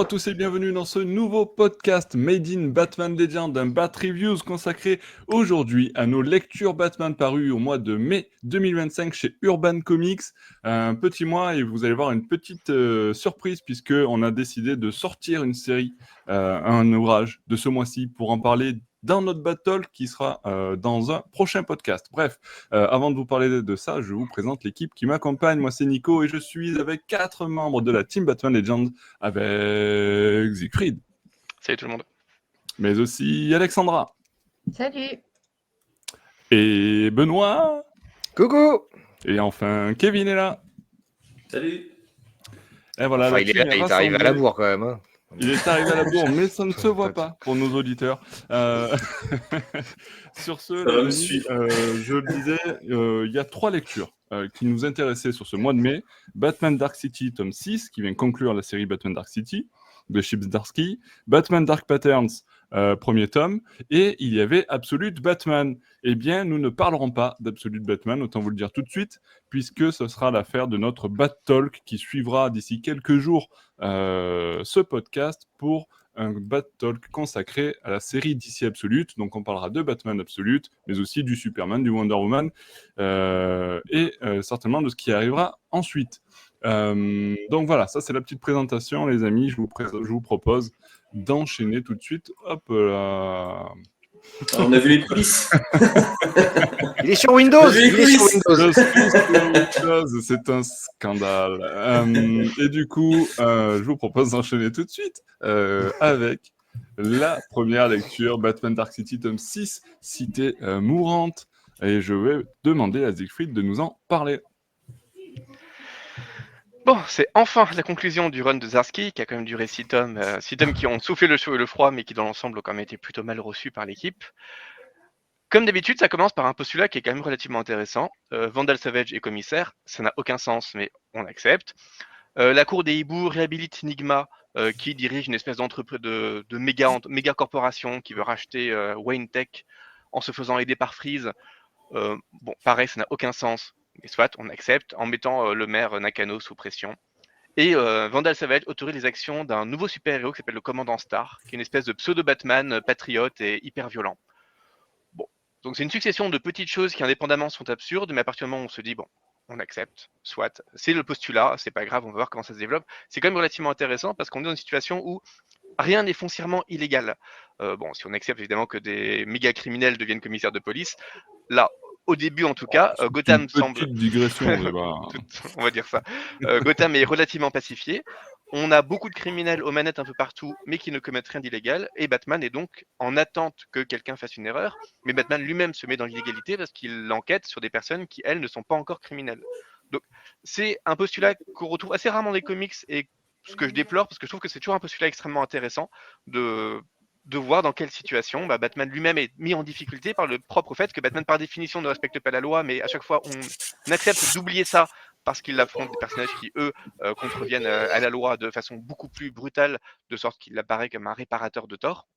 Bonjour à tous et bienvenue dans ce nouveau podcast Made in Batman Legend, un Bat Reviews consacré aujourd'hui à nos lectures Batman parues au mois de mai 2025 chez Urban Comics. Un petit mois et vous allez voir une petite surprise puisque on a décidé de sortir une série, un ouvrage de ce mois-ci pour en parler dans notre battle qui sera dans un prochain podcast. Bref, avant de vous parler de ça, je vous présente l'équipe qui m'accompagne. Moi, c'est Nico et je suis avec 4 membres de la Team Batman Legend avec Siegfried. Salut tout le monde. Mais aussi Alexandra. Salut. Et Benoît. Coucou. Et enfin, Kevin est là. Salut. Et voilà, Enfin, il est arrivé à la bourre quand même. Hein. Il est arrivé à la bourre, mais ça ne se voit pas pour nos auditeurs. Sur ce, les amis, je le disais, il y a 3 lectures qui nous intéressaient sur ce mois de mai. Batman Dark City, tome 6, qui vient conclure la série Batman Dark City, de Chip Zdarsky. Batman Dark Patterns, premier tome. Et il y avait Absolute Batman. Eh bien, nous ne parlerons pas d'Absolute Batman, autant vous le dire tout de suite, puisque ce sera l'affaire de notre Bat Talk qui suivra d'ici quelques jours ce podcast pour un Bat Talk consacré à la série DC Absolute. Donc on parlera de Batman Absolute, mais aussi du Superman, du Wonder Woman, et certainement de ce qui arrivera ensuite. Donc voilà, ça c'est la petite présentation, les amis. Je vous propose d'enchaîner tout de suite. Hop là. On a vu les coulisses. Il est sur Windows. C'est un scandale. Et du coup, je vous propose d'enchaîner tout de suite avec la première lecture, Batman Dark City, tome 6, Cité mourante. Et je vais demander à Siegfried de nous en parler. Bon, c'est enfin la conclusion du run de Zdarsky, qui a quand même duré 6 tomes qui ont soufflé le chaud et le froid, mais qui dans l'ensemble ont quand même été plutôt mal reçus par l'équipe. Comme d'habitude, ça commence par un postulat qui est quand même relativement intéressant. Vandal Savage est commissaire, ça n'a aucun sens, mais on accepte. La cour des hiboux réhabilite Nigma, qui dirige une espèce d'entreprise de méga corporation qui veut racheter Wayne Tech en se faisant aider par Freeze. Bon, pareil, ça n'a aucun sens. Mais soit, on accepte en mettant le maire Nakano sous pression. Et Vandal Savage autorise les actions d'un nouveau super-héros qui s'appelle le Commandant Star, qui est une espèce de pseudo-Batman patriote et hyper violent. Bon, donc c'est une succession de petites choses qui indépendamment sont absurdes, mais à partir du moment où on se dit, bon, on accepte, soit, c'est le postulat, c'est pas grave, on va voir comment ça se développe. C'est quand même relativement intéressant parce qu'on est dans une situation où rien n'est foncièrement illégal. Bon, si on accepte évidemment que des méga criminels deviennent commissaires de police, là, au début en tout cas, Gotham semble... Petite digression, on va dire ça. Gotham est relativement pacifié. On a beaucoup de criminels aux manettes un peu partout, mais qui ne commettent rien d'illégal. Et Batman est donc en attente que quelqu'un fasse une erreur. Mais Batman lui-même se met dans l'illégalité parce qu'il enquête sur des personnes qui, elles, ne sont pas encore criminelles. Donc, c'est un postulat qu'on retrouve assez rarement dans les comics et ce que je déplore parce que je trouve que c'est toujours un postulat extrêmement intéressant de voir dans quelle situation Batman lui-même est mis en difficulté par le propre fait que Batman par définition ne respecte pas la loi, mais à chaque fois on accepte d'oublier ça parce qu'il affronte des personnages qui, eux, contreviennent à la loi de façon beaucoup plus brutale, de sorte qu'il apparaît comme un réparateur de tort.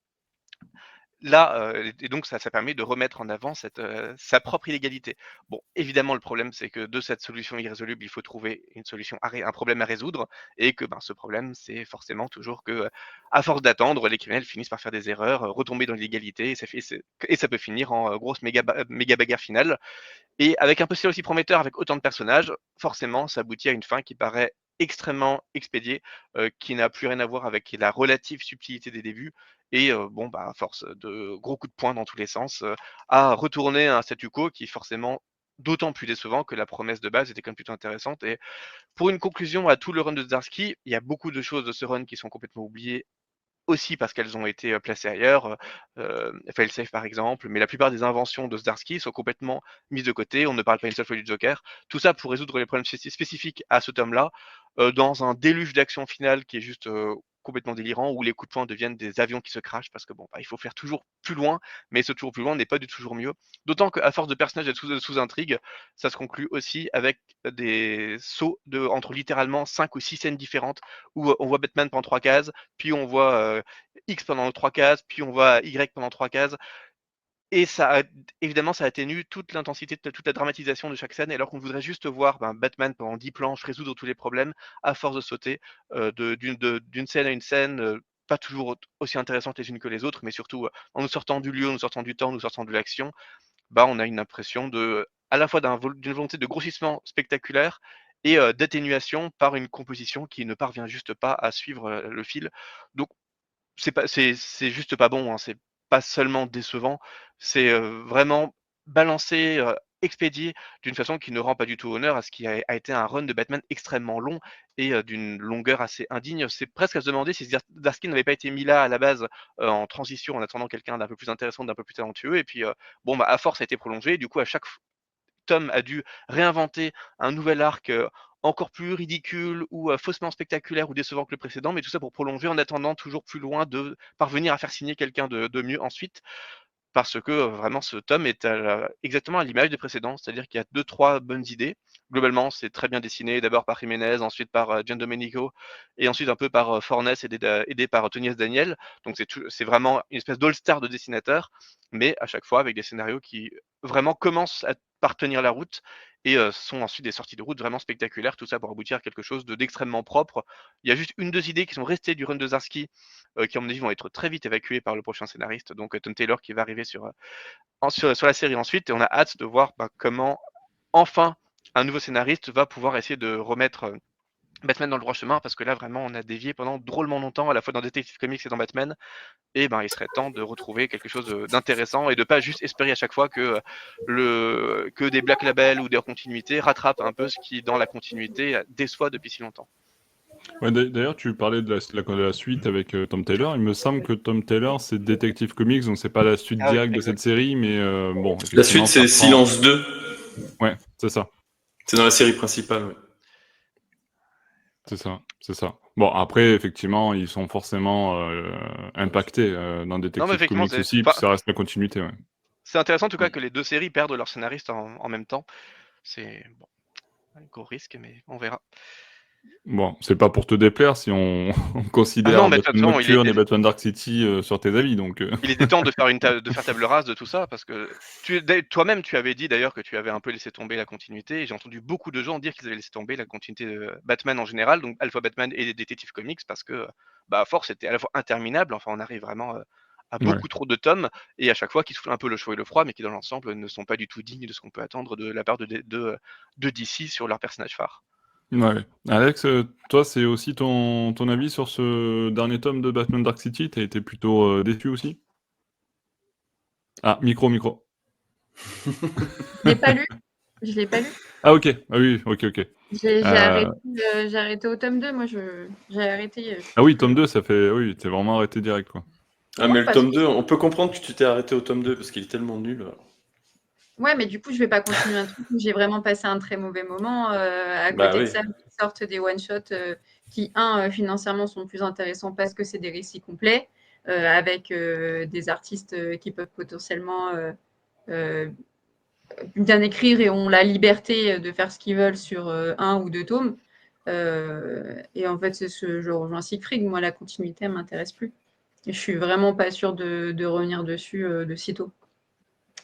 Là, et donc ça permet de remettre en avant sa propre illégalité. Bon, évidemment, le problème, c'est que de cette solution irrésoluble, il faut trouver une solution, un problème à résoudre, et que ce problème, c'est forcément toujours que, à force d'attendre, les criminels finissent par faire des erreurs, retomber dans l'illégalité, et ça peut finir en grosse méga bagarre finale. Et avec un postulat aussi prometteur, avec autant de personnages, forcément, ça aboutit à une fin qui paraît extrêmement expédiée, qui n'a plus rien à voir avec la relative subtilité des débuts, et à force de gros coups de poing dans tous les sens, à retourner à un statu quo qui est forcément d'autant plus décevant que la promesse de base était quand même plutôt intéressante. Et pour une conclusion à tout le run de Zdarsky, il y a beaucoup de choses de ce run qui sont complètement oubliées, aussi parce qu'elles ont été placées ailleurs, Failsafe par exemple, mais la plupart des inventions de Zdarsky sont complètement mises de côté, on ne parle pas une seule fois du Joker, tout ça pour résoudre les problèmes spécifiques à ce tome-là, dans un déluge d'action finale qui est juste complètement délirant, où les coups de poing deviennent des avions qui se crachent, parce que il faut faire toujours plus loin, mais ce toujours plus loin n'est pas du tout toujours mieux, d'autant qu'à force de personnages et de sous-intrigues, ça se conclut aussi avec des sauts entre littéralement 5 ou 6 scènes différentes, où on voit Batman pendant 3 cases, puis on voit X pendant 3 cases, puis on voit Y pendant 3 cases. Et évidemment, ça atténue toute l'intensité, toute la dramatisation de chaque scène. Et alors qu'on voudrait juste voir Batman pendant 10 planches résoudre tous les problèmes, à force de sauter d'une scène à une scène, pas toujours aussi intéressantes les unes que les autres, mais surtout en nous sortant du lieu, en nous sortant du temps, en nous sortant de l'action, on a une impression à la fois d'une volonté de grossissement spectaculaire et d'atténuation par une composition qui ne parvient juste pas à suivre le fil. Donc c'est juste pas bon, hein, c'est pas seulement décevant, c'est vraiment balancé, expédié d'une façon qui ne rend pas du tout honneur à ce qui a été un run de Batman extrêmement long et d'une longueur assez indigne. C'est presque à se demander si Zdarsky n'avait pas été mis là à la base, en transition en attendant quelqu'un d'un peu plus intéressant, d'un peu plus talentueux et puis, à force ça a été prolongé. Du coup à chaque Tom a dû réinventer un nouvel arc, encore plus ridicule ou faussement spectaculaire ou décevant que le précédent, mais tout ça pour prolonger en attendant toujours plus loin de parvenir à faire signer quelqu'un de mieux ensuite. Parce que, vraiment ce tome est exactement à l'image des précédents. C'est-à-dire qu'il y a 2-3 bonnes idées. Globalement, c'est très bien dessiné, d'abord par Jiménez, ensuite par, Giandomenico et ensuite un peu par, Fornes aidé par Tony S. Daniel. Donc c'est vraiment une espèce d'all-star de dessinateurs, mais à chaque fois avec des scénarios qui vraiment commencent par tenir la route et sont ensuite des sorties de route vraiment spectaculaires. Tout ça pour aboutir à quelque chose d'extrêmement propre. Il y a juste 1-2 idées qui sont restées du run de Zdarsky, qui à mon avis vont être très vite évacuées par le prochain scénariste, donc Tom Taylor qui va arriver sur la série ensuite, et on a hâte de voir comment enfin un nouveau scénariste va pouvoir essayer de remettre Batman dans le droit chemin, parce que là vraiment on a dévié pendant drôlement longtemps à la fois dans Detective Comics et dans Batman, et il serait temps de retrouver quelque chose d'intéressant et de pas juste espérer à chaque fois que des Black Label ou des continuités rattrapent un peu ce qui dans la continuité déçoit depuis si longtemps. Ouais, d'ailleurs, tu parlais de la suite avec Tom Taylor. Il me semble que Tom Taylor, c'est Detective Comics, donc c'est pas la suite Ah oui, directe de cette série, mais bon, La suite, effectivement, ça c'est prend... Silence 2. Ouais, c'est ça, C'est dans la série principale, ouais. c'est ça, c'est ça. Bon, après, effectivement, ils sont forcément impactés dans Non mais Detective effectivement Comics aussi, puis ça reste la continuité, ouais. c'est intéressant en tout cas que les 2 séries perdent leur scénariste en même temps. C'est bon, un gros risque, mais on verra. Bon, c'est pas pour te déplaire si on Ah non, considère mais de toute Batman façon, Nocturne et Batman Dark City sur tes avis, donc... il était temps de faire table rase de tout ça, parce que toi-même, tu avais dit d'ailleurs que tu avais un peu laissé tomber la continuité, et j'ai entendu beaucoup de gens dire qu'ils avaient laissé tomber la continuité de Batman en général, donc Alpha Batman et les Detective Comics, parce que à force, c'était à la fois interminable, enfin on arrive vraiment à Ouais. beaucoup trop de tomes, et à chaque fois qui soufflent un peu le chaud et le froid, mais qui dans l'ensemble ne sont pas du tout dignes de ce qu'on peut attendre de la part de DC sur leur personnage phare. Ouais. Alex, toi, c'est aussi ton avis sur ce dernier tome de Batman Dark City? T'as été plutôt déçu aussi? Ah, micro. Je l'ai pas lu. Je l'ai pas lu. Ah ok, ah oui, ok. J'ai arrêté au tome 2. Moi, j'ai arrêté. Ah oui, tome 2, ça fait... Oui, t'es vraiment arrêté direct, quoi. Ah, mais le parce tome que- 2, on peut comprendre que tu t'es arrêté au tome 2 parce qu'il est tellement nul. Alors. Ouais, mais du coup, je vais pas continuer un truc où j'ai vraiment passé un très mauvais moment. À Bah côté de oui. ça, ils sortent des one-shots qui, financièrement, sont plus intéressants parce que c'est des récits complets avec des artistes qui peuvent potentiellement euh, bien écrire et ont la liberté de faire ce qu'ils veulent sur 1 ou 2 tomes. Et en fait, je rejoins Siegfried. Moi, la continuité, elle m'intéresse plus. Et je suis vraiment pas sûre de revenir dessus de sitôt.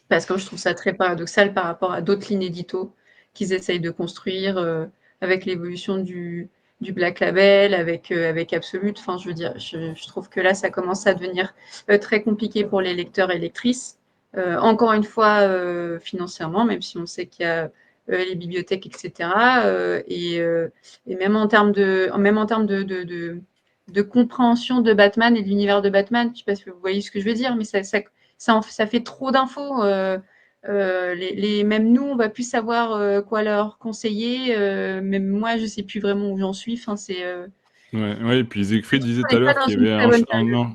Parce que je trouve ça très paradoxal par rapport à d'autres lignes édito qu'ils essayent de construire avec l'évolution du Black Label, avec Absolute. Enfin, je veux dire, je trouve que là, ça commence à devenir très compliqué pour les lecteurs et lectrices. Encore une fois, financièrement, même si on sait qu'il y a les bibliothèques, etc. Et même en termes de compréhension de Batman et de l'univers de Batman, je ne sais pas si vous voyez ce que je veux dire, mais ça fait trop d'infos. Même nous, on va plus savoir quoi leur conseiller. Même moi, je sais plus vraiment où j'en suis. Enfin, Ouais, et puis Siegfried disait on tout à n'est pas l'heure dans qu'il y une avait très bonne période.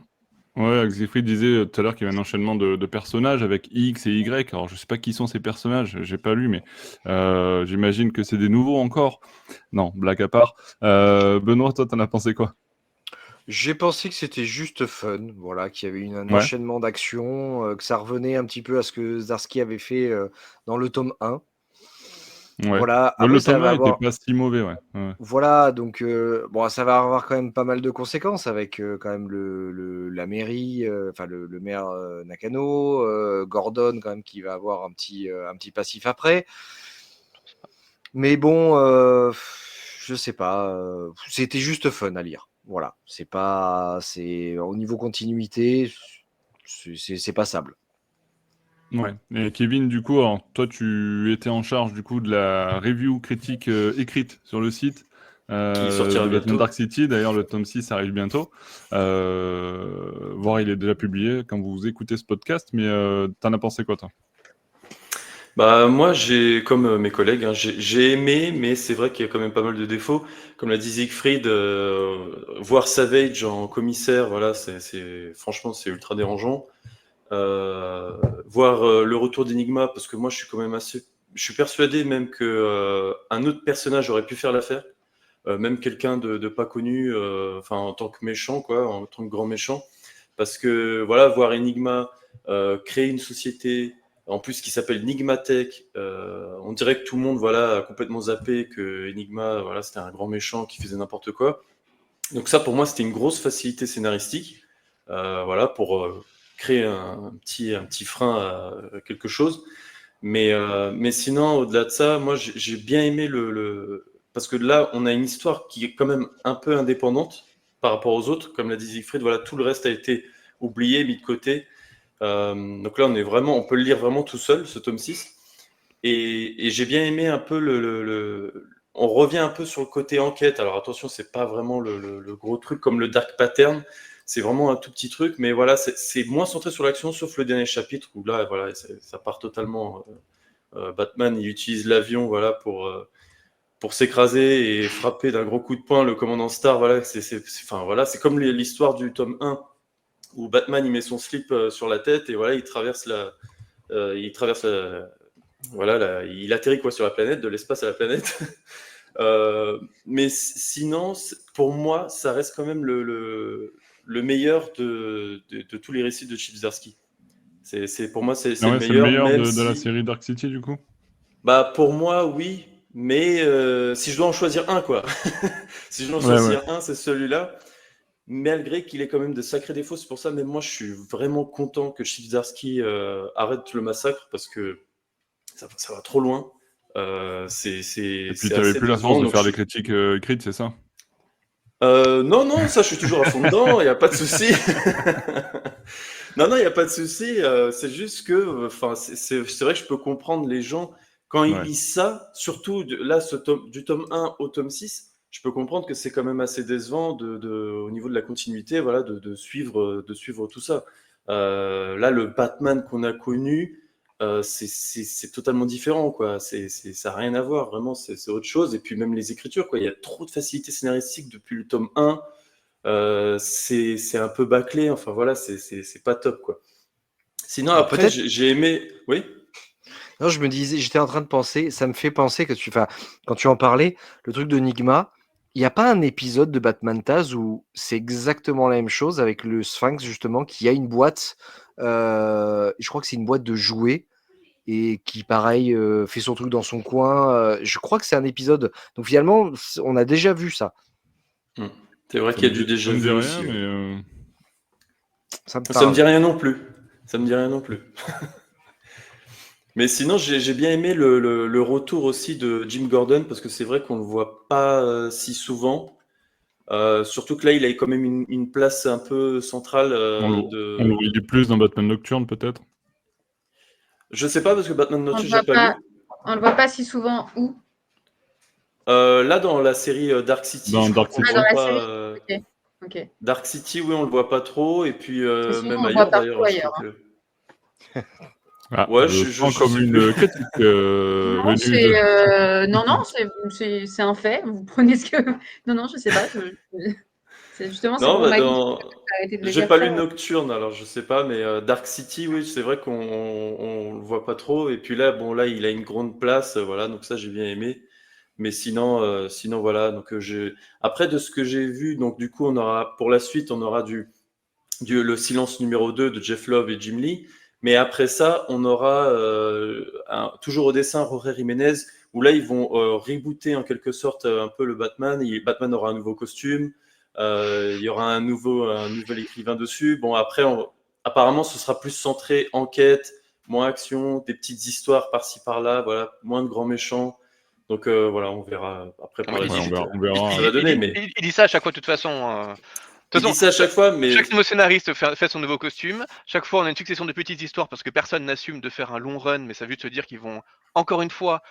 Ouais, Siegfried disait tout à l'heure qu'il y avait un enchaînement de personnages avec X et Y. Alors, je sais pas qui sont ces personnages, j'ai pas lu, mais j'imagine que c'est des nouveaux encore. Non, blague à part. Benoît, toi, t'en as pensé quoi? J'ai pensé que c'était juste fun, voilà, qu'il y avait un Ouais. enchaînement d'actions, que ça revenait un petit peu à ce que Zdarsky avait fait dans le tome 1. Ouais. Voilà, Le après ça tome va 1 était avoir... pas si mauvais, ouais. Ouais. Voilà, donc bon, ça va avoir quand même pas mal de conséquences avec quand même la mairie, enfin le maire Nakano, Gordon quand même qui va avoir un petit passif après. Mais bon, je sais pas, c'était juste fun à lire. Voilà, c'est au niveau continuité, c'est passable. Ouais. Et Kevin, du coup, alors, toi, tu étais en charge du coup de la review critique écrite sur le site Qui sortira de Batman bientôt. Dark City. D'ailleurs, le tome 6 arrive bientôt. Voire il est déjà publié quand vous écoutez ce podcast. Mais t'en as pensé quoi, toi? Bah moi j'ai comme mes collègues, hein, j'ai aimé, mais c'est vrai qu'il y a quand même pas mal de défauts. Comme l'a dit Siegfried, voir Savage en commissaire, voilà, franchement c'est ultra dérangeant. Voir le retour d'Enigma, parce que moi je suis quand même je suis persuadé même que un autre personnage aurait pu faire l'affaire, même quelqu'un de pas connu, enfin en tant que méchant quoi, en tant que grand méchant, parce que voilà, voir Enigma créer une société en plus qui s'appelle Enigmatech, on dirait que tout le monde voilà a complètement zappé que Enigma voilà c'était un grand méchant qui faisait n'importe quoi. Donc ça pour moi c'était une grosse facilité scénaristique, voilà pour créer un petit frein à quelque chose. Mais sinon, au-delà de ça, moi, j'ai bien aimé parce que là, on a une histoire qui est quand même un peu indépendante par rapport aux autres. Comme l'a dit Siegfried, voilà, tout le reste a été oublié, mis de côté. Donc là, on peut le lire vraiment tout seul, ce tome 6. Et j'ai bien aimé un peu on revient un peu sur le côté enquête. Alors attention, c'est pas vraiment le gros truc comme le Dark Pattern. C'est vraiment un tout petit truc, mais voilà, c'est moins centré sur l'action, sauf le dernier chapitre où là, voilà, ça part totalement. Batman, il utilise l'avion, voilà, pour s'écraser et frapper d'un gros coup de poing le commandant Starr. Voilà, enfin voilà, c'est comme l'histoire du tome 1 où Batman il met son slip sur la tête et voilà, voilà, il atterrit quoi sur la planète, de l'espace à la planète. Mais sinon, pour moi, ça reste quand même le meilleur de tous les récits de Chip Zdarsky. Pour moi, c'est Ah le ouais, c'est le meilleur, meilleur même de la si, série Dark City, du coup? bah, pour moi, oui, mais si je dois en choisir un, quoi. Si je dois en Ouais, ouais. choisir un, c'est celui-là. Malgré qu'il ait quand même de sacrés défauts, c'est pour ça, même moi, je suis vraiment content que Chip Zdarsky arrête le massacre parce que ça va trop loin. Et puis, C'est t'avais assez plus la force décevant. de Donc, faire des critiques écrites, c'est ça? non, non, ça, je suis toujours à fond dedans, il n'y a pas de souci. Non, non, il n'y a pas de souci. C'est juste que, enfin, c'est vrai que je peux comprendre les gens quand ils Ouais. lisent ça, surtout là, du tome 1 au tome 6, je peux comprendre que c'est quand même assez décevant au niveau de la continuité, voilà, de suivre tout ça. Là, le Batman qu'on a connu, c'est totalement différent, quoi. Ça n'a rien à voir, vraiment, c'est autre chose. Et puis même les écritures, quoi. Il y a trop de facilité scénaristique depuis le tome 1. C'est un peu bâclé, enfin voilà, c'est pas top, quoi. Sinon, Alors après, peut-être, j'ai aimé. Oui. non, je me disais, j'étais en train de penser, ça me fait penser que enfin, quand tu en parlais, le truc de Nigma, il n'y a pas un épisode de Batman Taz où c'est exactement la même chose avec le Sphinx, justement, qui a une boîte, je crois que c'est une boîte de jouets, et qui, pareil, fait son truc dans son coin. Je crois que c'est un épisode. Donc finalement, on a déjà vu ça. C'est vrai Ça qu'il me y a du dit, ça déjà me dit vu rien, aussi. Ouais. mais... Ça me Ça me parle. dit rien non plus. Ça me dit rien non plus. Mais sinon, j'ai bien aimé le retour aussi de Jim Gordon parce que c'est vrai qu'on le voit pas si souvent. Surtout que là, il a quand même une place un peu centrale On le voyait plus dans Batman Nocturne, peut-être? Je sais pas parce que Batman On Nocturne, le j'ai voit pas pas, lu. on le voit pas si souvent où? Là, dans la série Dark City, Dans je crois Dark qu'on le Ah, dans City? voit la pas. série? Ok. Ok. Dark City, oui, on le voit pas trop. Et puis Mais sinon, même on le voit ailleurs, partout d'ailleurs, je ailleurs, crois hein. que. Ah, Ouais, je sens je comme sais plus. une critique Non, venue de... non, non, c'est un fait. Vous prenez ce que. Non, non, je sais pas. Justement, c'est Non, pour bah ma question que j'ai arrêté de le j'ai dire pas ça. lu Nocturne, alors je sais pas, mais Dark City, oui, c'est vrai qu'on le voit pas trop. Et puis là, bon, là, il a une grande place, voilà, donc ça, j'ai bien aimé. Mais sinon, voilà. Donc, après, de ce que j'ai vu, donc du coup, pour la suite, on aura le silence numéro 2 de Jeff Love et Jim Lee. Mais après ça, on aura toujours au dessin Jorge Jiménez, où là, ils vont rebooter en quelque sorte un peu le Batman. Batman aura un nouveau costume, il y aura un nouvel écrivain dessus. Bon, après, apparemment, ce sera plus centré enquête, moins action, des petites histoires par-ci par-là, voilà, moins de grands méchants. Donc voilà, on verra après par la Ouais, suite. on verra. Ça va donner, mais Il dit ça à chaque fois, de toute façon. De il toute dit ça à chaque fois, mais chaque nouveau scénariste fait son nouveau costume. Chaque fois, on a une succession de petites histoires parce que personne n'assume de faire un long run, mais ça veut se dire qu'ils vont, encore une fois,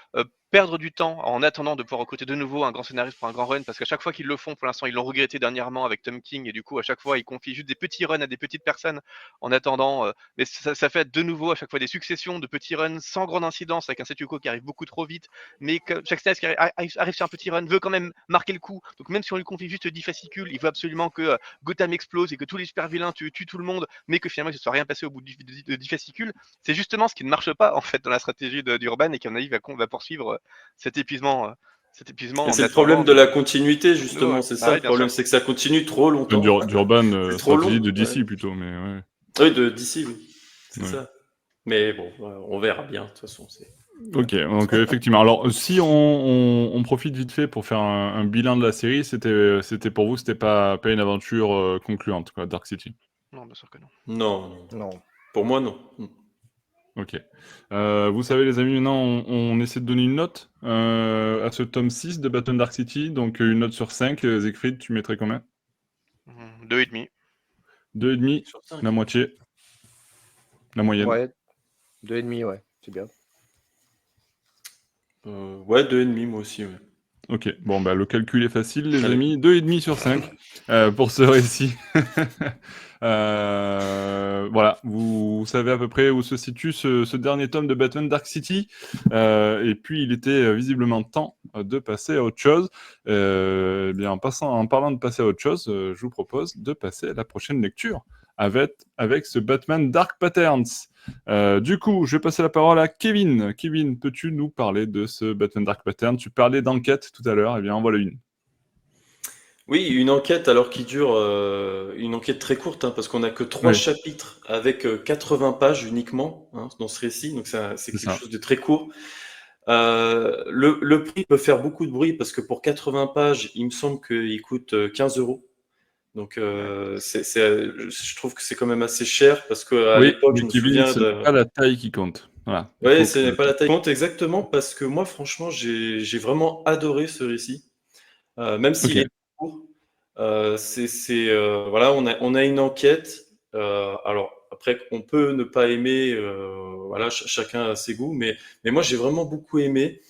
perdre du temps en attendant de pouvoir recruter de nouveau un grand scénariste pour un grand run, parce qu'à chaque fois qu'ils le font, pour l'instant, ils l'ont regretté dernièrement avec Tom King, et du coup, à chaque fois, ils confient juste des petits runs à des petites personnes en attendant. Mais ça fait de nouveau à chaque fois des successions de petits runs sans grande incidence, avec un statu quo qui arrive beaucoup trop vite, mais que chaque scénariste qui arrive sur un petit run veut quand même marquer le coup. Donc même si on lui confie juste 10 fascicules, il veut absolument que Gotham explose et que tous les super vilains tuent tout le monde, mais que finalement il ne se soit rien passé au bout de 10 fascicules. C'est justement ce qui ne marche pas en fait dans la stratégie d'Urban, et qui à mon avis va poursuivre cet épuisement. Et En c'est le problème attendant de la continuité, justement. Ouais. C'est Ah ça oui, le bien problème, sûr. c'est que ça continue trop longtemps. D'Urban, C'est trop stratégie long, de DC ouais. plutôt, mais ouais. Oui, de DC, oui. C'est Ouais. ça. Mais bon, on verra bien, de toute façon. Ok, donc effectivement. Alors, si on profite vite fait pour faire un bilan de la série, c'était pour vous, c'était pas une aventure concluante, quoi, Dark City. Non, bien sûr que non. Non. Non. Pour moi, non. Ok. Vous savez, les amis, maintenant, on essaie de donner une note à ce tome 6 de Batman Dark City. Donc, une note sur 5. Siegfried, tu mettrais combien? 2,5. 2,5, Sur 5. la moitié. La moyenne. Ouais, 2,5, ouais, c'est bien. Ouais, 2,5, moi aussi, ouais. Ok, bon, bah, le calcul est facile, les Allez. amis. 2,5 sur 5 pour ce récit. Voilà, vous savez à peu près où se situe ce dernier tome de Batman Dark City. Et puis, il était visiblement temps de passer à autre chose. Eh bien, en parlant de passer à autre chose, je vous propose de passer à la prochaine lecture avec ce Batman Dark Patterns. Du coup, je vais passer la parole à Kevin. Kevin, peux-tu nous parler de ce Batman Dark Pattern? Tu parlais d'enquête tout à l'heure, eh bien en voilà une. Oui, une enquête alors qui dure une enquête très courte, parce qu'on n'a que 3 Oui. chapitres avec 80 pages uniquement dans ce récit, donc c'est quelque chose de très court. Le prix peut faire beaucoup de bruit parce que pour 80 pages, il me semble qu'il coûte 15 €. Donc je trouve que c'est quand même assez cher parce qu'à Oui, l'époque, mais je me Kevin, souviens ce n'est pas la taille qui compte. Voilà. Ouais, ce n'est pas la taille qui compte exactement parce que moi, franchement, j'ai vraiment adoré ce récit. Même s'il Ok. est court, voilà, on a une enquête. Alors après, on peut ne pas aimer, voilà, chacun a ses goûts, mais moi j'ai vraiment beaucoup aimé.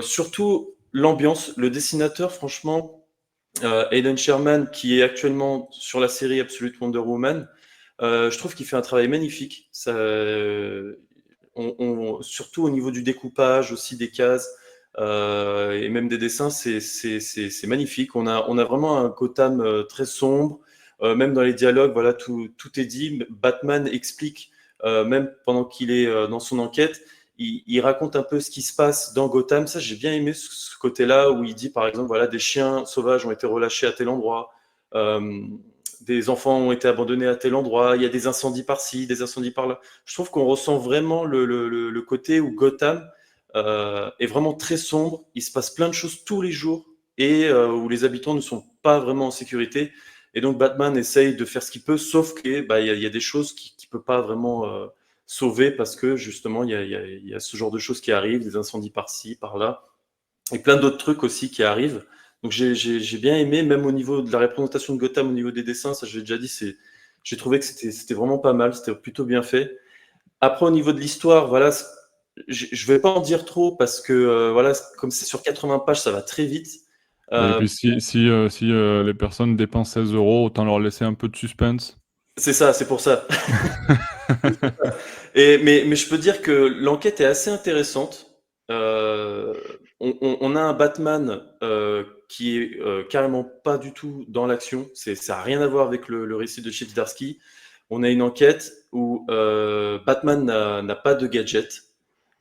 Surtout l'ambiance, le dessinateur, franchement, Aidan Sherman, qui est actuellement sur la série Absolute Wonder Woman, je trouve qu'il fait un travail magnifique. Ça, surtout au niveau du découpage aussi des cases. Et même des dessins, c'est magnifique. On a vraiment un Gotham très sombre. Même dans les dialogues, voilà, tout est dit. Batman explique, même pendant qu'il est dans son enquête, il raconte un peu ce qui se passe dans Gotham. Ça, j'ai bien aimé ce côté-là où il dit, par exemple, voilà, des chiens sauvages ont été relâchés à tel endroit. Des enfants ont été abandonnés à tel endroit, il y a des incendies par-ci, des incendies par-là. Je trouve qu'on ressent vraiment le côté où Gotham est vraiment très sombre, il se passe plein de choses tous les jours et où les habitants ne sont pas vraiment en sécurité. Et donc Batman essaye de faire ce qu'il peut, sauf qu'il y a des choses qu'il ne peut pas vraiment sauver parce que justement il y a ce genre de choses qui arrivent, des incendies par-ci, par-là, et plein d'autres trucs aussi qui arrivent. Donc j'ai bien aimé, même au niveau de la représentation de Gotham, au niveau des dessins, ça je l'ai déjà dit, j'ai trouvé que c'était vraiment pas mal, c'était plutôt bien fait. Après, au niveau de l'histoire, voilà, je vais pas en dire trop parce que voilà, comme c'est sur 80 pages, ça va très vite. Oui, et puis si les personnes dépensent 16 €, autant leur laisser un peu de suspense. C'est ça, c'est pour ça. Mais je peux dire que l'enquête est assez intéressante. On a un Batman qui est carrément pas du tout dans l'action. Ça n'a rien à voir avec le récit de Chip Zdarsky. On a une enquête où Batman n'a pas de gadget.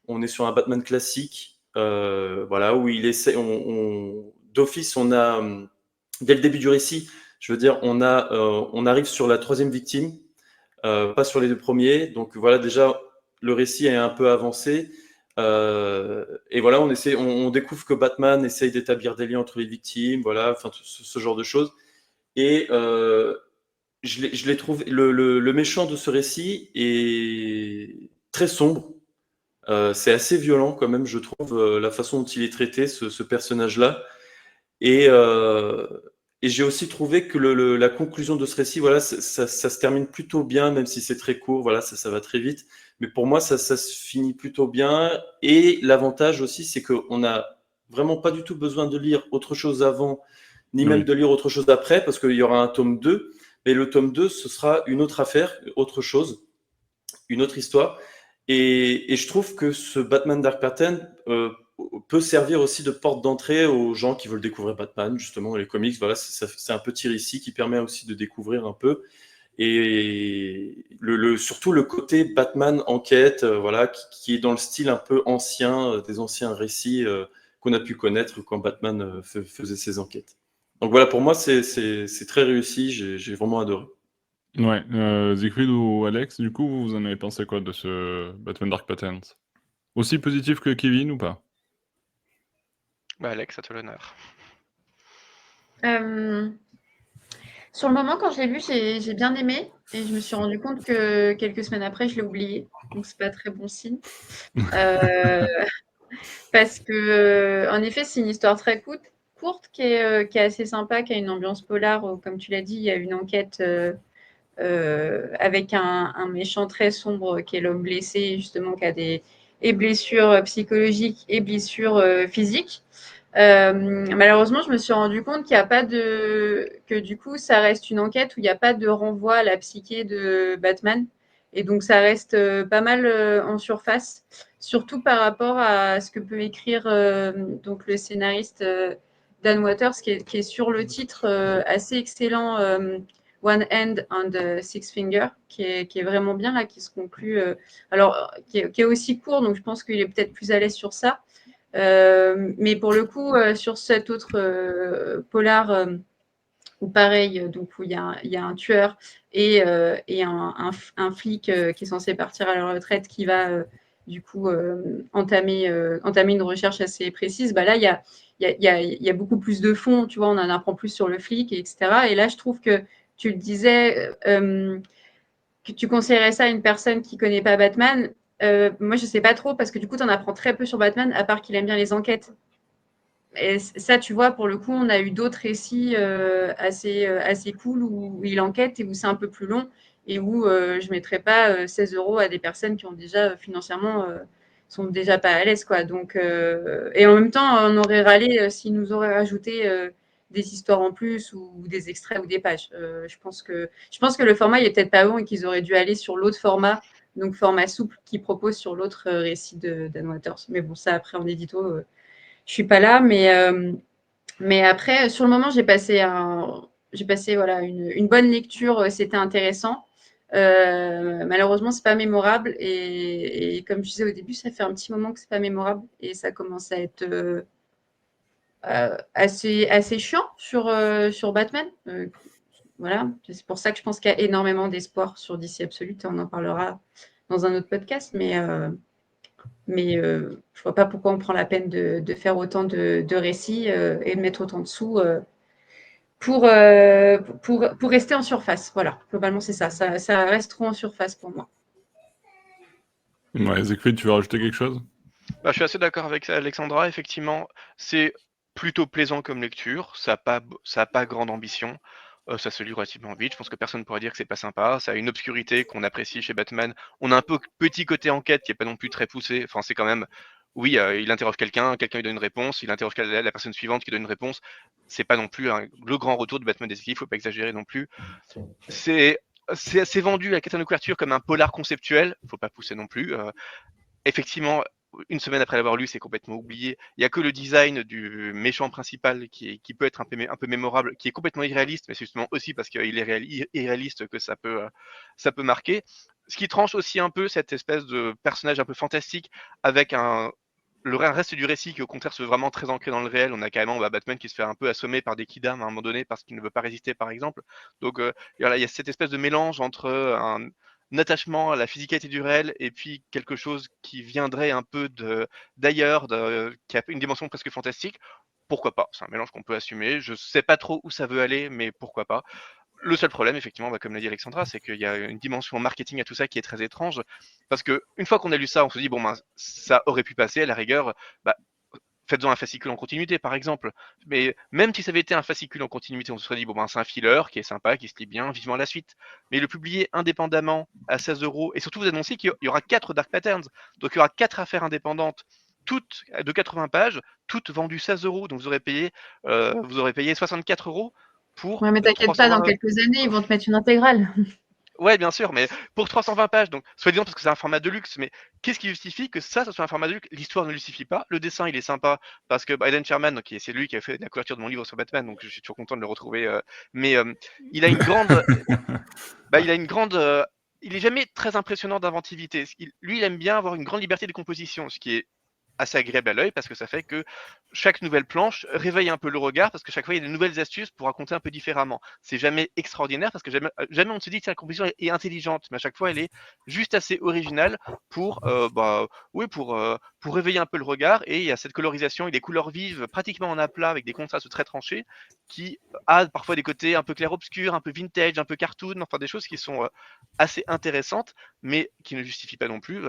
On est sur un Batman classique, voilà, où il essaie. D'office, on a dès le début du récit, je veux dire, on arrive sur la 3e victime. Pas sur les 2 premiers. Donc voilà, déjà, le récit est un peu avancé. Et voilà, on découvre que Batman essaye d'établir des liens entre les victimes, voilà, enfin ce genre de choses. Et je l'ai trouvé, le méchant de ce récit est très sombre. C'est assez violent quand même, je trouve, la façon dont il est traité, ce personnage-là. Et, euh, et j'ai aussi trouvé que la conclusion de ce récit, voilà, ça se termine plutôt bien, même si c'est très court, voilà, ça va très vite. Mais pour moi, ça se finit plutôt bien. Et l'avantage aussi, c'est qu'on n'a vraiment pas du tout besoin de lire autre chose avant, ni même Oui. de lire autre chose après, parce qu'il y aura un tome 2. Mais le tome 2, ce sera une autre affaire, autre chose, une autre histoire. Et je trouve que ce Batman Dark Pattern peut servir aussi de porte d'entrée aux gens qui veulent découvrir Batman, justement, les comics. Voilà, c'est un petit récit qui permet aussi de découvrir un peu. Et surtout le côté Batman enquête, voilà, qui est dans le style un peu ancien, des anciens récits qu'on a pu connaître quand Batman faisait ses enquêtes. Donc voilà, pour moi, c'est très réussi, j'ai vraiment adoré. Ouais, Siegfried ou Alex, du coup, vous en avez pensé quoi de ce Batman Dark Patterns? Aussi positif que Kevin ou pas? Bah, Alex, à toi l'honneur. Sur le moment, quand je l'ai lu, j'ai bien aimé et je me suis rendu compte que quelques semaines après, je l'ai oublié. Donc, c'est pas très bon signe. Euh, Parce que, en effet, c'est une histoire très courte qui est assez sympa, qui a une ambiance polar. Comme tu l'as dit, il y a une enquête avec un méchant très sombre qui est l'homme blessé, justement, qui a des et blessures psychologiques et blessures physiques. Malheureusement, je me suis rendu compte qu'il n'y a pas que du coup, ça reste une enquête où il n'y a pas de renvoi à la psyché de Batman. Et donc, ça reste pas mal en surface, surtout par rapport à ce que peut écrire donc le scénariste Dan Waters, qui est sur le titre assez excellent, One Hand on the Six Finger, qui est vraiment bien là, qui se conclut. Alors, qui est aussi court, donc je pense qu'il est peut-être plus à l'aise sur ça. Mais pour le coup, sur cet autre polar, où pareil, donc où il y a un tueur et un flic qui est censé partir à la retraite qui va du coup entamer une recherche assez précise, bah là, il y a beaucoup plus de fond, tu vois, on en apprend plus sur le flic, etc. Et là, je trouve que tu le disais, que tu conseillerais ça à une personne qui ne connaît pas Batman. Moi, je ne sais pas trop parce que du coup, tu en apprends très peu sur Batman, à part qu'il aime bien les enquêtes. Et ça, tu vois, pour le coup, on a eu d'autres récits assez cool où il enquête et où c'est un peu plus long et où je ne mettrais pas 16 € à des personnes qui ont déjà financièrement sont déjà pas à l'aise, quoi. Donc, et en même temps, on aurait râlé s'ils nous auraient rajouté des histoires en plus ou des extraits ou des pages. Je pense que le format il est peut-être pas bon et qu'ils auraient dû aller sur l'autre format, donc format souple, qui propose sur l'autre récit de Dan Waters. Mais bon, ça après en édito. Je suis pas là, mais après, sur le moment, j'ai passé voilà, une bonne lecture, c'était intéressant. Malheureusement, c'est pas mémorable et comme je disais au début, ça fait un petit moment que c'est pas mémorable et ça commence à être assez chiant sur Batman. Voilà, c'est pour ça que je pense qu'il y a énormément d'espoir sur DC Absolute et on en parlera dans un autre podcast, mais je vois pas pourquoi on prend la peine de faire autant de récits et de mettre autant de sous pour rester en surface. Voilà, globalement, c'est ça. Ça reste trop en surface pour moi. Ouais, Siegfried, tu veux rajouter quelque chose? Bah, je suis assez d'accord avec Alexandra. Effectivement, c'est plutôt plaisant comme lecture. Ça a pas grande ambition. Ça se lit relativement vite. Je pense que personne ne pourrait dire que c'est pas sympa. Ça a une obscurité qu'on apprécie chez Batman. On a un peu petit côté enquête qui est pas non plus très poussé. Enfin, c'est quand même, oui, il interroge quelqu'un lui donne une réponse, il interroge la personne suivante qui donne une réponse. C'est pas non plus le grand retour de Batman Détective. Faut pas exagérer non plus. C'est c'est vendu à la couverture comme un polar conceptuel. Faut pas pousser non plus. Effectivement, une semaine après l'avoir lu, c'est complètement oublié. Il n'y a que le design du méchant principal qui peut être un peu mémorable, qui est complètement irréaliste, mais c'est justement aussi parce qu'il est irréaliste que ça peut marquer. Ce qui tranche aussi un peu cette espèce de personnage un peu fantastique avec le reste du récit qui au contraire se veut vraiment très ancré dans le réel. On a carrément Batman qui se fait un peu assommer par des kidams à un moment donné parce qu'il ne veut pas résister par exemple. Donc voilà, il y a cette espèce de mélange entre attachement à la physicalité du réel et puis quelque chose qui viendrait un peu d'ailleurs, qui a une dimension presque fantastique, pourquoi pas? C'est un mélange qu'on peut assumer. Je sais pas trop où ça veut aller, mais pourquoi pas? Le seul problème, effectivement, comme l'a dit Alexandra, c'est qu'il y a une dimension marketing à tout ça qui est très étrange. Parce que une fois qu'on a lu ça, on se dit, bon, ben, ça aurait pu passer, à la rigueur, bah, faites-en un fascicule en continuité, par exemple. Mais même si ça avait été un fascicule en continuité, on se serait dit, bon, ben, c'est un filler qui est sympa, qui se lit bien, vivement la suite. Mais le publier indépendamment à 16 €, et surtout vous annoncez qu'il y aura 4 Dark Patterns. Donc il y aura 4 affaires indépendantes, toutes de 80 pages, toutes vendues 16 €. Donc vous aurez payé 64 € pour Ouais, mais t'inquiète pas, dans 320. quelques années, ils vont te mettre une intégrale. Ouais, bien sûr, mais pour 320 pages, donc soi-disant parce que c'est un format de luxe, mais qu'est-ce qui justifie que ça soit un format de luxe? L'histoire ne le justifie pas. Le dessin, il est sympa parce que Aidan Sherman, c'est lui qui a fait la couverture de mon livre sur Batman, donc je suis toujours content de le retrouver. Mais il a une grande, il a une grande, il est jamais très impressionnant d'inventivité. Lui, il aime bien avoir une grande liberté de composition, ce qui est assez agréable à l'œil parce que ça fait que chaque nouvelle planche réveille un peu le regard parce que chaque fois il y a de nouvelles astuces pour raconter un peu différemment. C'est jamais extraordinaire parce que jamais on se dit que la composition est intelligente, mais à chaque fois elle est juste assez originale pour, oui, pour réveiller un peu le regard. Et il y a cette colorisation et des couleurs vives pratiquement en aplat avec des contrastes très tranchés qui a parfois des côtés un peu clair-obscur, un peu vintage, un peu cartoon, enfin des choses qui sont assez intéressantes mais qui ne justifient pas non plus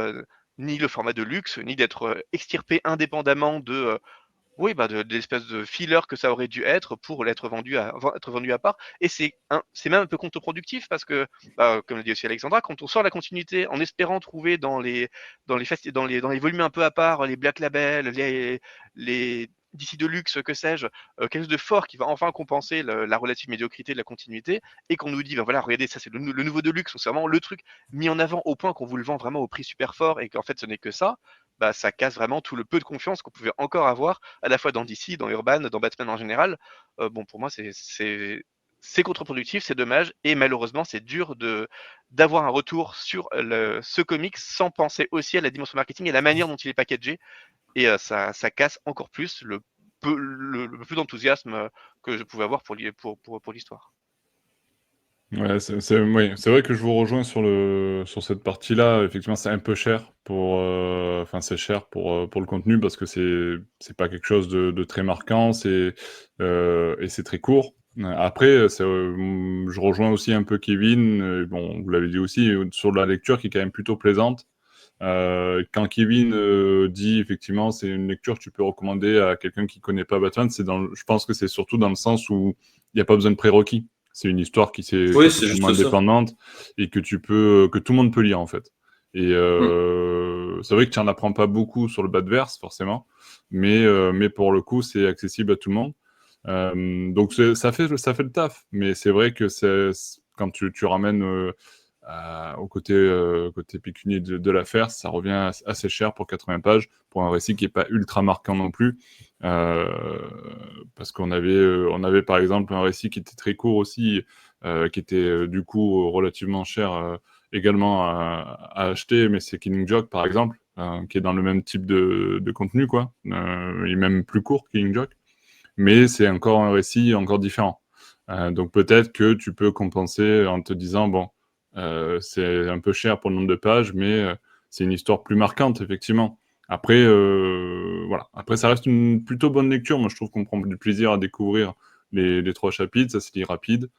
ni le format de luxe, ni d'être extirpé indépendamment de l'espèce de filler que ça aurait dû être pour être vendu à part. Et c'est même un peu contre-productif parce que, comme l'a dit aussi Alexandra, quand on sort la continuité en espérant trouver dans les volumes un peu à part, les Black Label, les DC de luxe, que sais-je, quelque chose de fort qui va enfin compenser la relative médiocrité de la continuité, et qu'on nous dit, voilà, regardez, ça c'est le nouveau de luxe, c'est vraiment le truc mis en avant au point qu'on vous le vend vraiment au prix super fort, et qu'en fait ce n'est que ça, ça casse vraiment tout le peu de confiance qu'on pouvait encore avoir à la fois dans DC, dans Urban, dans Batman en général. Pour moi, c'est contre-productif, c'est dommage, et malheureusement, c'est dur d'avoir un retour sur ce comics sans penser aussi à la dimension marketing et la manière dont il est packagé, et ça casse encore plus le peu d'enthousiasme que je pouvais avoir pour l'histoire. Ouais, oui, c'est vrai que je vous rejoins sur cette partie-là. Effectivement, c'est un peu cher enfin, c'est cher pour le contenu parce que c'est pas quelque chose de très marquant, et c'est très court. Après, je rejoins aussi un peu Kevin, bon, vous l'avez dit aussi, sur la lecture qui est quand même plutôt plaisante. Quand Kevin dit effectivement c'est une lecture que tu peux recommander à quelqu'un qui connaît pas Batman, je pense que c'est surtout dans le sens où il n'y a pas besoin de prérequis. C'est une histoire qui est Oui, c'est totalement juste ça. indépendante et que tout le monde peut lire en fait. Et c'est vrai que tu n'en apprends pas beaucoup sur le Batverse forcément, mais pour le coup c'est accessible à tout le monde. Donc ça fait le taf, mais c'est vrai que quand tu ramènes au côté pécunier de l'affaire, ça revient assez cher pour 80 pages, pour un récit qui n'est pas ultra marquant non plus. Parce qu'on avait par exemple un récit qui était très court aussi, qui était du coup relativement cher également à acheter, mais c'est Killing Joke par exemple, qui est dans le même type de contenu, quoi. Il est même plus court, Killing Joke, mais c'est encore un récit encore différent. Donc peut-être que tu peux compenser en te disant, bon, c'est un peu cher pour le nombre de pages, mais c'est une histoire plus marquante, effectivement. Après, voilà. Après, ça reste une plutôt bonne lecture. Moi, je trouve qu'on prend du plaisir à découvrir les 3 chapitres. Ça se lit rapide.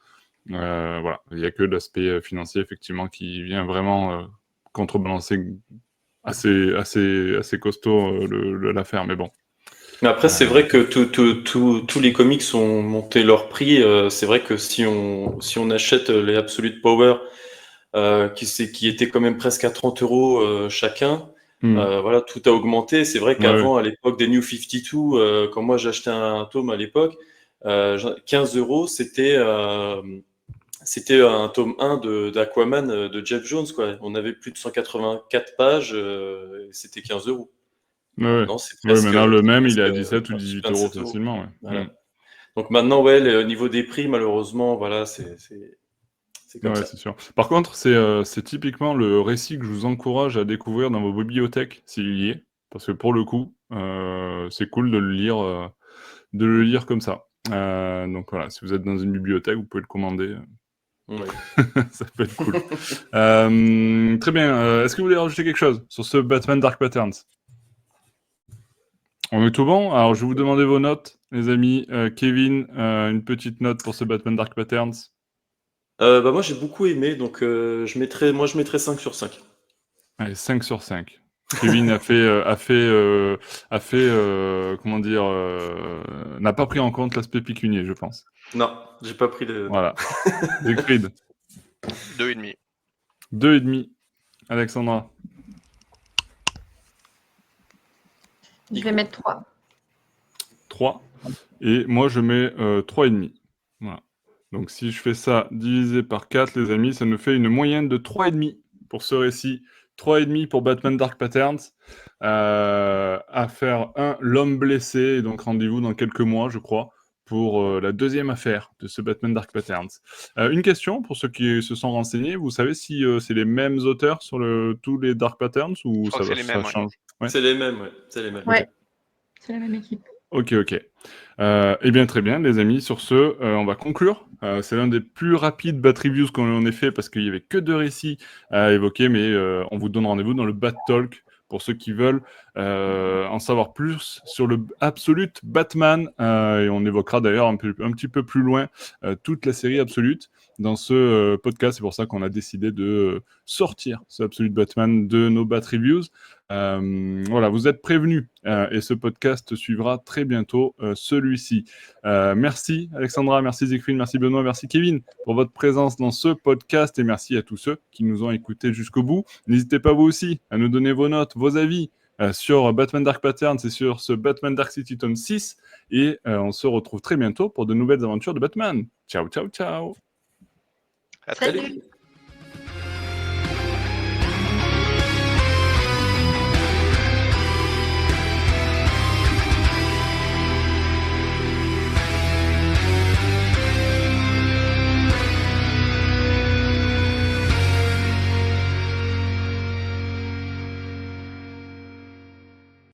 Voilà. Il n'y a que l'aspect financier, effectivement, qui vient vraiment contrebalancer assez costaud l'affaire. Mais bon. Mais après, c'est vrai que tous les comics ont monté leur prix. C'est vrai que si on achète les Absolute Power, qui étaient quand même presque à 30 € chacun, voilà, tout a augmenté. C'est vrai qu'avant, à l'époque des New 52, quand moi j'achetais un tome à l'époque, 15 €, c'était un tome 1 d'Aquaman de Jeff Jones, quoi. On avait plus de 184 pages, c'était 15 €. Maintenant, c'est presque, maintenant le même, il est à 17 ou 18 € 27 €. facilement. Ouais. Voilà. Donc maintenant, ouais, au niveau des prix, malheureusement, voilà, c'est comme ça. C'est sûr. Par contre, c'est typiquement le récit que je vous encourage à découvrir dans vos bibliothèques, s'il y est, parce que pour le coup, c'est cool de le lire comme ça. Donc voilà, si vous êtes dans une bibliothèque, vous pouvez le commander. Ouais. Ça peut être cool. Très bien. Est-ce que vous voulez rajouter quelque chose sur ce Batman Dark Patterns? On est tout bon? Alors, je vais vous demander vos notes, les amis. Kevin, une petite note pour ce Batman Dark Patterns. Moi, j'ai beaucoup aimé, donc je mettrais 5 sur 5. Allez, 5 sur 5. Kevin comment dire, n'a pas pris en compte l'aspect pécunier, je pense. Non, j'ai pas pris de... Voilà. Siegfried, 2,5. 2,5. Alexandra, Je vais mettre 3. 3. Et moi, je mets 3,5. Voilà. Donc, si je fais ça divisé par 4, les amis, ça nous fait une moyenne de 3,5 pour ce récit. 3,5 pour Batman Dark Patterns. Affaire 1, l'homme blessé. Et donc, rendez-vous dans quelques mois, je crois, pour la deuxième affaire de ce Batman Dark Patterns. Une question pour ceux qui se sont renseignés. Vous savez si c'est les mêmes auteurs sur tous les Dark Patterns ou Je crois que c'est les mêmes, ouais. change? Ouais. C'est les mêmes, ouais. C'est les mêmes. Ouais, c'est la même équipe. Ok. Eh bien, très bien, les amis. Sur ce, on va conclure. C'est l'un des plus rapides Bat Reviews qu'on ait fait parce qu'il n'y avait que 2 récits à évoquer, mais on vous donne rendez-vous dans le Bat Talk pour ceux qui veulent en savoir plus sur le Absolute Batman. Et on évoquera d'ailleurs un petit peu plus loin toute la série Absolute dans ce podcast. C'est pour ça qu'on a décidé de sortir ce Absolute Batman de nos Bat Reviews. Voilà, vous êtes prévenus et ce podcast suivra très bientôt celui-ci. Merci Alexandra, merci Siegfried, merci Benoît, merci Kevin pour votre présence dans ce podcast et merci à tous ceux qui nous ont écoutés jusqu'au bout. N'hésitez pas vous aussi à nous donner vos notes, vos avis sur Batman Dark Patterns et sur ce Batman Dark City tome 6 et on se retrouve très bientôt pour de nouvelles aventures de Batman. Ciao, ciao, ciao. À très Salut. vite.